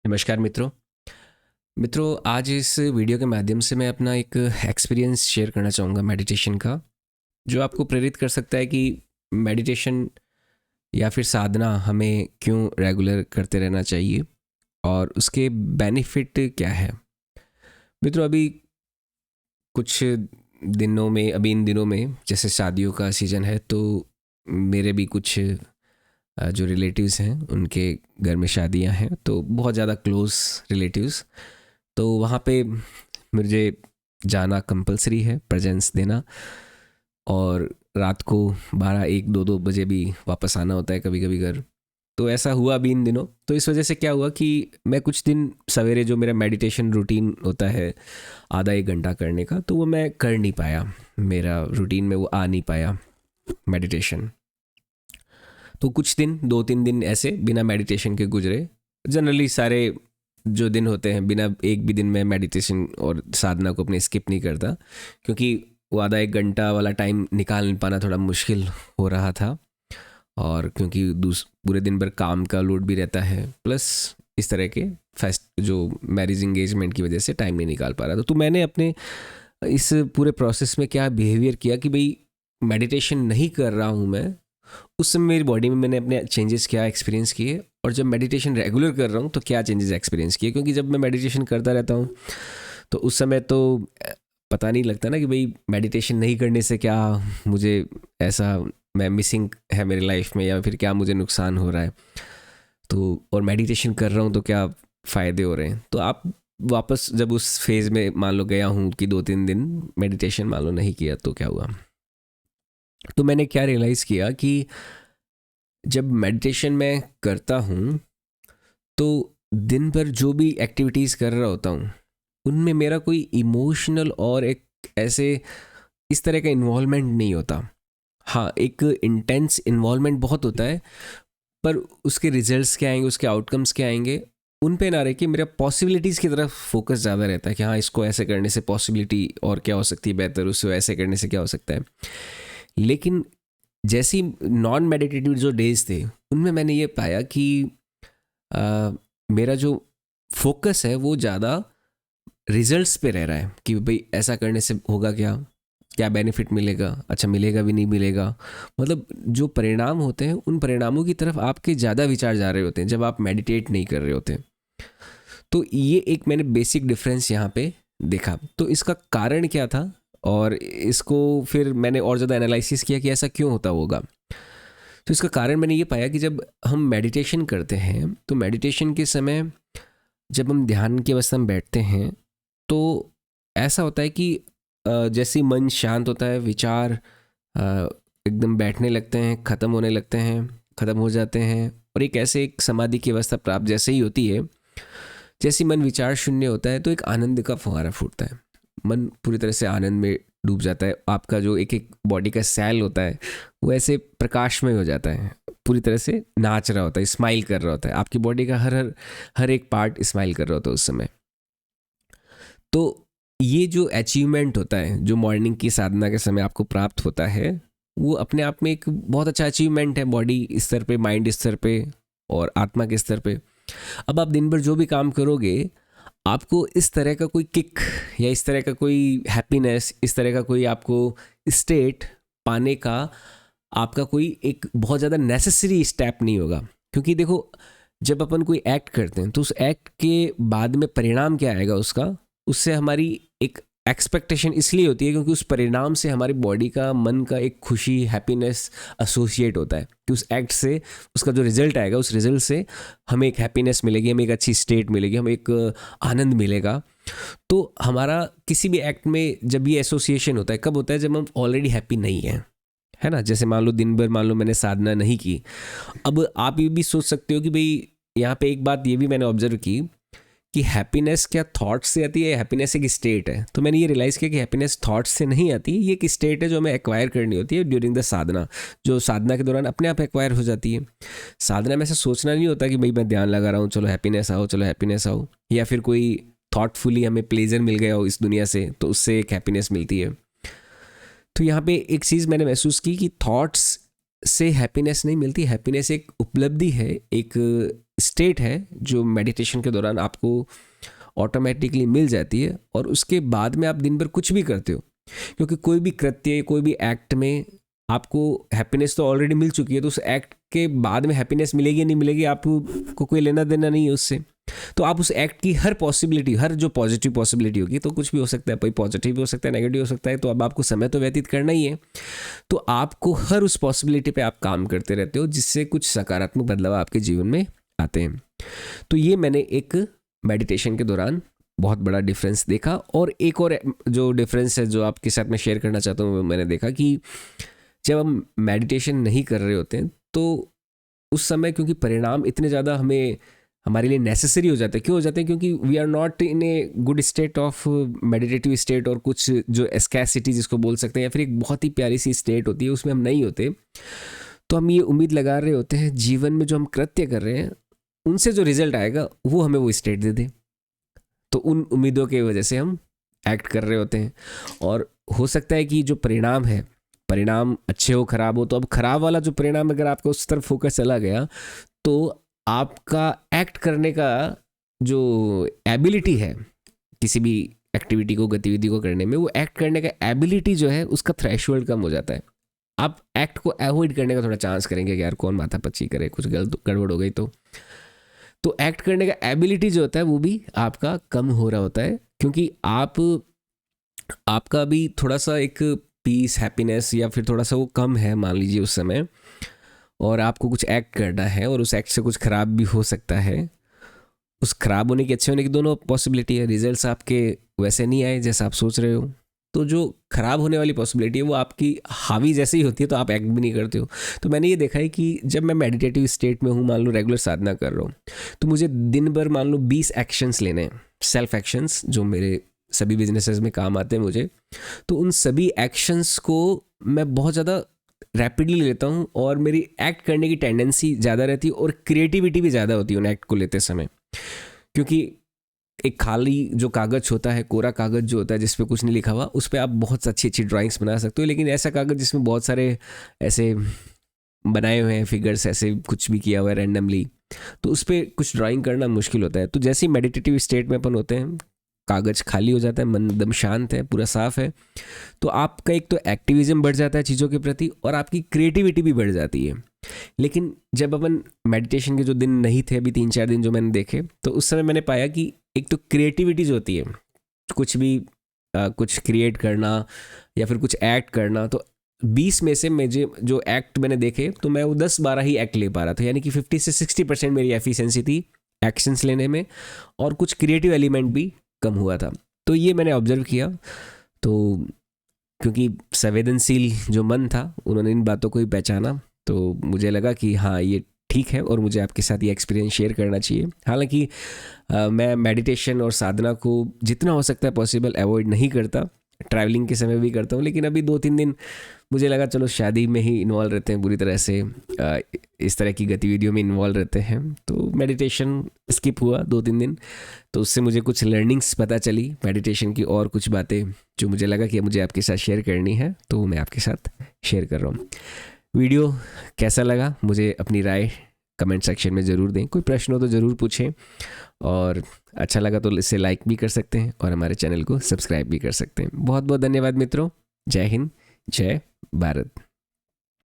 नमस्कार मित्रों। आज इस वीडियो के माध्यम से मैं अपना एक एक्सपीरियंस शेयर करना चाहूँगा मेडिटेशन का, जो आपको प्रेरित कर सकता है कि मेडिटेशन या फिर साधना हमें क्यों रेगुलर करते रहना चाहिए और उसके बेनिफिट क्या है। मित्रों, कुछ अभी इन दिनों में जैसे शादियों का सीज़न है, तो मेरे भी कुछ जो रिलेटिव्स हैं उनके घर में शादियां हैं, तो बहुत ज़्यादा क्लोज रिलेटिव्स, तो वहाँ पे मुझे जाना कंपलसरी है, प्रेजेंस देना। और रात को 12 1 2 2 बजे भी वापस आना होता है कभी कभी घर। तो ऐसा हुआ अभी इन दिनों। तो इस वजह से क्या हुआ कि मैं कुछ दिन सवेरे जो मेरा मेडिटेशन रूटीन होता है आधा 1 घंटा करने का, तो वो मैं कर नहीं पाया, मेरा रूटीन में वो आ नहीं पाया मेडिटेशन। तो कुछ दिन 2 3 दिन ऐसे बिना मेडिटेशन के गुजरे। जनरली सारे जो दिन होते हैं बिना एक भी दिन में मेडिटेशन और साधना को अपने स्किप नहीं करता, क्योंकि वो आधा 1 घंटा वाला टाइम निकाल पाना थोड़ा मुश्किल हो रहा था। और क्योंकि पूरे दिन भर काम का लोड भी रहता है, प्लस इस तरह के फेस्ट जो मैरिज इंगेजमेंट की वजह से टाइम नहीं निकाल पा रहा था। तो मैंने अपने इस पूरे प्रोसेस में क्या बिहेवियर किया कि भाई मेडिटेशन नहीं कर रहा हूँ मैं, उस समय मेरी बॉडी में मैंने अपने चेंजेस क्या एक्सपीरियंस किए, और जब मेडिटेशन रेगुलर कर रहा हूँ तो क्या चेंजेस एक्सपीरियंस किए। क्योंकि जब मैं मेडिटेशन करता रहता हूँ तो उस समय तो पता नहीं लगता ना कि भाई मेडिटेशन नहीं करने से क्या मुझे ऐसा मैं मिसिंग है मेरी लाइफ में, या फिर क्या मुझे नुकसान हो रहा है, तो और मेडिटेशन कर रहा हूँ तो क्या फ़ायदे हो रहे हैं। तो आप वापस जब उस फेज़ में मान लो गया हूँ कि 2 3 दिन मेडिटेशन मान लो नहीं किया, तो क्या हुआ। तो मैंने क्या रियलाइज़ किया कि जब मेडिटेशन मैं करता हूँ तो दिन भर जो भी एक्टिविटीज़ कर रहा होता हूँ उनमें मेरा कोई इमोशनल और एक ऐसे इस तरह का इन्वॉल्वमेंट नहीं होता। हाँ, एक इंटेंस इन्वॉल्वमेंट बहुत होता है, पर उसके रिजल्ट्स क्या आएंगे, उसके आउटकम्स क्या आएंगे, उन पे ना रह के मेरा पॉसिबिलिटीज़ की तरफ फोकस ज़्यादा रहता है कि हाँ, इसको ऐसे करने से पॉसिबिलिटी और क्या हो सकती है बेहतर, उसको ऐसे करने से क्या हो सकता है। लेकिन जैसी नॉन मेडिटेटिव जो डेज थे उनमें मैंने ये पाया कि मेरा जो फोकस है वो ज़्यादा रिजल्ट्स पे रह रहा है कि भाई ऐसा करने से होगा क्या, क्या बेनिफिट मिलेगा, अच्छा मिलेगा भी नहीं मिलेगा। मतलब जो परिणाम होते हैं उन परिणामों की तरफ आपके ज़्यादा विचार जा रहे होते हैं जब आप मेडिटेट नहीं कर रहे होते। तो ये एक मैंने बेसिक डिफरेंस यहाँ पे देखा। तो इसका कारण क्या था, और इसको फिर मैंने और ज़्यादा एनालिसिस किया कि ऐसा क्यों होता होगा। तो इसका कारण मैंने ये पाया कि जब हम मेडिटेशन करते हैं तो मेडिटेशन के समय जब हम ध्यान की अवस्था में बैठते हैं तो ऐसा होता है कि जैसे ही मन शांत होता है, विचार एकदम बैठने लगते हैं, ख़त्म होने लगते हैं, ख़त्म हो जाते हैं, और एक ऐसे एक समाधि की अवस्था प्राप्त जैसे ही होती है, जैसे ही मन विचार शून्य होता है तो एक आनंद का फुहारा फूटता है। मन पूरी तरह से आनंद में डूब जाता है। आपका जो एक एक बॉडी का सेल होता है वो ऐसे प्रकाशमय हो जाता है, पूरी तरह से नाच रहा होता है, स्माइल कर रहा होता है। आपकी बॉडी का हर हर हर एक पार्ट स्माइल कर रहा होता है उस समय। तो ये जो अचीवमेंट होता है जो मॉर्निंग की साधना के समय आपको प्राप्त होता है, वो अपने आप में एक बहुत अच्छा अचीवमेंट है, बॉडी स्तर पे, माइंड स्तर पे और आत्मा के स्तर पे। अब आप दिन भर जो भी काम करोगे, आपको इस तरह का कोई किक या इस तरह का कोई हैप्पीनेस, इस तरह का कोई आपको स्टेट पाने का आपका कोई एक बहुत ज़्यादा नेसेसरी स्टेप नहीं होगा। क्योंकि देखो, जब अपन कोई एक्ट करते हैं तो उस एक्ट के बाद में परिणाम क्या आएगा उसका, उससे हमारी एक एक्सपेक्टेशन इसलिए होती है क्योंकि उस परिणाम से हमारी बॉडी का, मन का एक खुशी, हैप्पीनेस एसोसिएट होता है कि उस एक्ट से उसका जो रिजल्ट आएगा, उस रिजल्ट से हमें एक हैप्पीनेस मिलेगी, हमें एक अच्छी स्टेट मिलेगी, हमें एक आनंद मिलेगा। तो हमारा किसी भी एक्ट में जब ये एसोसिएशन होता है, कब होता है, जब हम ऑलरेडी हैप्पी नहीं हैं, है ना। जैसे मान लो दिन भर मान लो मैंने साधना नहीं की। अब आप ये भी सोच सकते हो कि भाई यहाँ पे एक बात ये भी मैंने ऑब्जर्व की कि हैप्पीनेस क्या थॉट्स से आती है या हैप्पीनेस एक स्टेट है। तो मैंने ये रियलाइज़ किया कि हैप्पीनेस थॉट्स से नहीं आती, ये एक स्टेट है जो हमें एक्वायर करनी होती है ड्यूरिंग द साधना, जो साधना के दौरान अपने आप एक्वायर हो जाती है। साधना में ऐसा सोचना नहीं होता कि भाई मैं ध्यान लगा रहा हूँ, चलो हैप्पीनेस आओ, चलो हैप्पीनेस आओ, या फिर कोई थॉटफुली हमें प्लेजर मिल गया हो इस दुनिया से तो उससे एक हैप्पीनेस मिलती है। तो यहाँ पे एक चीज़ मैंने महसूस की कि थॉट्स से हैप्पीनेस नहीं मिलती। हैप्पीनेस एक उपलब्धि है, एक स्टेट है जो मेडिटेशन के दौरान आपको ऑटोमेटिकली मिल जाती है, और उसके बाद में आप दिन भर कुछ भी करते हो, क्योंकि कोई भी कृत्य, कोई भी एक्ट में आपको हैप्पीनेस तो ऑलरेडी मिल चुकी है, तो उस एक्ट के बाद में हैप्पीनेस मिलेगी या नहीं मिलेगी आपको कोई लेना देना नहीं है उससे। तो आप उस एक्ट की हर पॉसिबिलिटी, हर जो पॉजिटिव पॉसिबिलिटी होगी, तो कुछ भी हो सकता है, कोई पॉजिटिव भी हो सकता है, नेगेटिव हो सकता है, तो अब आपको समय तो व्यतीत करना ही है, तो आपको हर उस पॉसिबिलिटी पे आप काम करते रहते हो, जिससे कुछ सकारात्मक बदलाव आपके जीवन में आते हैं। तो ये मैंने एक मेडिटेशन के दौरान बहुत बड़ा डिफरेंस देखा। और एक और जो डिफरेंस है जो आपके साथ मैं शेयर करना चाहता हूँ, मैंने देखा कि जब हम मेडिटेशन नहीं कर रहे होते हैं तो उस समय, क्योंकि परिणाम इतने ज़्यादा हमारे लिए नेसेसरी हो जाते हैं। क्यों हो जाते हैं? क्योंकि we are not in a good state of meditative state, और कुछ जो एस्कैसिटी जिसको बोल सकते हैं, या फिर एक बहुत ही प्यारी सी स्टेट होती है, उसमें हम नहीं होते। तो हम ये उम्मीद लगा रहे होते हैं जीवन में जो हम कृत्य कर रहे हैं उनसे जो रिजल्ट आएगा वो हमें वो स्टेट दे दे। तो उन उम्मीदों की वजह से हम एक्ट कर रहे होते हैं, और हो सकता है कि जो परिणाम अच्छे हो खराब हो, तो अब खराब वाला जो परिणाम, अगर आपका उस तरफ फोकस चला गया, तो आपका एक्ट करने का जो एबिलिटी है किसी भी एक्टिविटी को, गतिविधि को करने में, वो एक्ट करने का एबिलिटी जो है उसका थ्रेशोल्ड कम हो जाता है। आप एक्ट को अवॉइड करने का थोड़ा चांस करेंगे कि यार कौन माथा पच्ची करे, कुछ गड़बड़ हो गई तो एक्ट करने का एबिलिटी जो होता है वो भी आपका कम हो रहा होता है, क्योंकि आपका भी थोड़ा सा एक पीस, हैप्पीनेस या फिर थोड़ा सा वो कम है मान लीजिए उस समय, और आपको कुछ एक्ट करना है, और उस एक्ट से कुछ ख़राब भी हो सकता है। उस ख़राब होने की, अच्छे होने की दोनों पॉसिबिलिटी है। रिजल्ट्स आपके वैसे नहीं आए जैसा आप सोच रहे हो, तो जो ख़राब होने वाली पॉसिबिलिटी है वो आपकी हावी जैसे ही होती है, तो आप एक्ट भी नहीं करते हो। तो मैंने ये देखा है कि जब मैं मेडिटेटिव स्टेट में हूँ, मान लो रेगुलर साधना कर रहा हूँ, तो मुझे दिन भर मान लो 20 एक्शंस लेने हैं, सेल्फ एक्शंस, जो मेरे सभी बिजनेसेस में काम आते हैं मुझे। तो उन सभी एक्शंस को मैं बहुत ज़्यादा रैपिडली लेता हूँ, और मेरी एक्ट करने की टेंडेंसी ज़्यादा रहती है, और क्रिएटिविटी भी ज़्यादा होती है उन एक्ट को लेते समय। क्योंकि एक खाली जो कागज़ होता है, कोरा कागज़ जो होता है जिस पे कुछ नहीं लिखा हुआ, उस पर आप बहुत अच्छी अच्छी ड्राइंग्स बना सकते हो। लेकिन ऐसा कागज़ जिसमें बहुत सारे ऐसे बनाए हुए हैं फिगर्स, ऐसे कुछ भी किया हुआ है रैंडमली, तो उस पर कुछ ड्राइंग करना मुश्किल होता है। तो जैसे ही मेडिटेटिव स्टेट में अपन होते हैं, कागज़ खाली हो जाता है, मन एकदम शांत है, पूरा साफ है, तो आपका एक तो एक्टिविज्म बढ़ जाता है चीज़ों के प्रति, और आपकी क्रिएटिविटी भी बढ़ जाती है। लेकिन जब अपन मेडिटेशन के जो दिन नहीं थे, अभी 3-4 दिन जो मैंने देखे, तो उस समय मैंने पाया कि एक तो क्रिएटिविटी जो होती है, कुछ भी कुछ क्रिएट करना या फिर कुछ एक्ट करना, तो 20 में से मुझे जो एक्ट मैंने देखे, तो मैं वो 10-12 ही एक्ट ले पा रहा था। यानी कि 50 से 60% मेरी एफिशिएंसी थी एक्शंस लेने में, और कुछ क्रिएटिव एलिमेंट भी कम हुआ था। तो ये मैंने ऑब्जर्व किया। तो क्योंकि संवेदनशील जो मन था, उन्होंने इन बातों को ही पहचाना, तो मुझे लगा कि हाँ ये ठीक है, और मुझे आपके साथ ये एक्सपीरियंस शेयर करना चाहिए। हालांकि मैं मेडिटेशन और साधना को जितना हो सकता है पॉसिबल अवॉइड नहीं करता, ट्रैवलिंग के समय भी करता हूँ, लेकिन अभी 2-3 दिन मुझे लगा चलो शादी में ही इन्वॉल्व रहते हैं, पूरी तरह से इस तरह की गतिविधियों में इन्वॉल्व रहते हैं, तो मेडिटेशन स्किप हुआ 2-3 दिन। तो उससे मुझे कुछ लर्निंग्स पता चली मेडिटेशन की, और कुछ बातें जो मुझे लगा कि मुझे आपके साथ शेयर करनी है, तो मैं आपके साथ शेयर कर रहा हूँ। वीडियो कैसा लगा मुझे अपनी राय कमेंट सेक्शन में ज़रूर दें। कोई प्रश्न हो तो ज़रूर पूछें, और अच्छा लगा तो इसे लाइक भी कर सकते हैं, और हमारे चैनल को सब्सक्राइब भी कर सकते हैं। बहुत बहुत धन्यवाद मित्रों। जय हिंद, जय भारत।